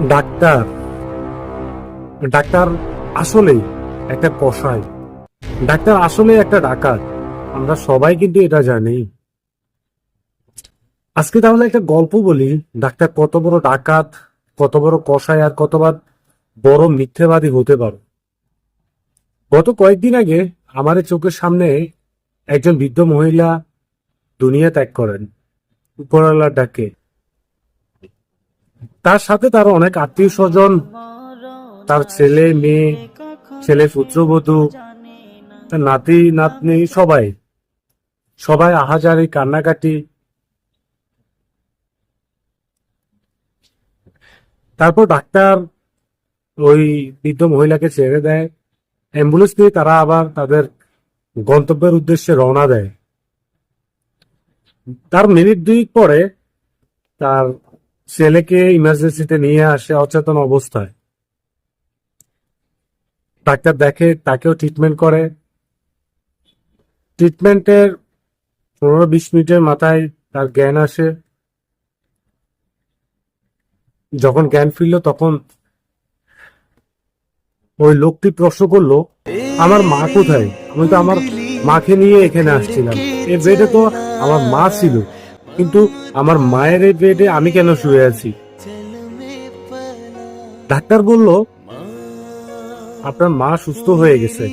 Doctor doctor আসলেই একটা কসাই। ডাক্তার আসলেই একটা ডাকাত। আমরা সবাই কিন্তু এটা জানি। আজকে তাহলে একটা গল্প বলি। ডাক্তার কত বড় ডাকাত, কত বড় কসাই, আর কতবার বড় মিথ্যেবাদী হতে পারে। গত কয়েকদিন আগে আমার চোখের সামনে একজন বৃদ্ধ মহিলা দুনিয়া ত্যাগ করেন উপরওয়ালার ডাকে। তার সাথে তার অনেক আত্মীয় স্বজন, তার ছেলে মেয়ে, ছেলে পুত্রবধূ, তার নাতি নাতনি, সবাই সবাই আহাজারি কান্নাকাটি। তারপর ডাক্তার ওই বৃদ্ধ মহিলাকে ছেড়ে দেয়। অ্যাম্বুলেন্স নিয়ে তারা আবার তাদের গন্তব্যের উদ্দেশ্যে রওনা দেয়। তার মিনিট দুই পরে তার ছেলেকে ইমার্জেন্সিতে নিয়ে আসে অচেতন অবস্থায়। ডাক্তার দেখে, তাকেও ট্রিটমেন্ট করে। ট্রিটমেন্টের 15-20 মিনিটের মাথায় তার জ্ঞান আসে। যখন জ্ঞান ফিরল তখন ওই লোকটি প্রশ্ন করলো, আমার মা কোথায়? আমি তো আমার মাকে নিয়ে এখানে আসছিলাম। এই বেডে তো আমার মা ছিল, কিন্তু আমার মায়ের এই বেডে আমি কেন শুয়ে আছি? ডাক্তার বলল, আপনার মা সুস্থ হয়ে গেছে,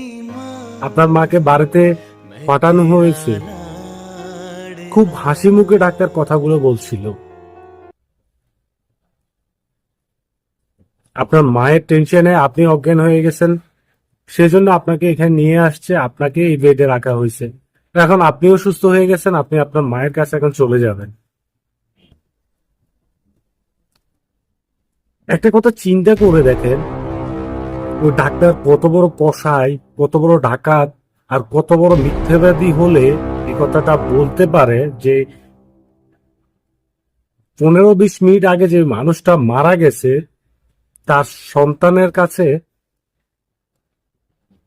আপনার মাকে বাড়িতে পাঠানো হয়েছে। খুব হাসি মুখে ডাক্তার কথাগুলো বলছিল। আপনার মায়ের টেনশনে আপনি অজ্ঞান হয়ে গেছেন, সেজন্য আপনাকে এখানে নিয়ে আসছে, আপনাকে এই বেডে রাখা হয়েছে। এখন আপনিও সুস্থ হয়ে গেছেন, আপনি আপনার মায়ের কাছে এখন চলে যাবেন। একটা কথা চিন্তা করে দেখেন, ওই ডাক্তার কত বড় কসাই, কত বড় ডাকাত, আর কত বড় মিথ্যাবাদী হলে এই কথাটা বলতে পারে যে 15-20 মিনিট আগে যে মানুষটা মারা গেছে, তার সন্তানের কাছে,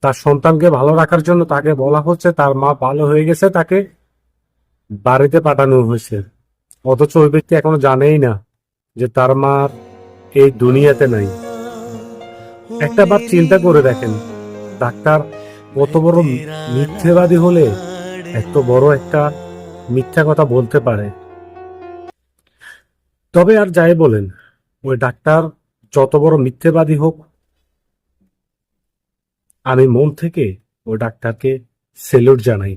তার সন্তানকে ভালো রাখার জন্য তাকে বলা হচ্ছে তার মা ভালো হয়ে গেছে, তাকে বাড়িতে পাঠানো হয়েছে। অথচ ওই ব্যক্তি এখনো জানেই না যে তার মা এই দুনিয়াতে নাই। একটা বার চিন্তা করে দেখেন, ডাক্তার কত বড় মিথ্যেবাদী হলে এত বড় একটা মিথ্যা কথা বলতে পারে। তবে আর যাই বলেন, ওই ডাক্তার যত বড় মিথ্যেবাদী হোক, আমি মন থেকে ওই ডাক্তারকে সেলুট জানাই।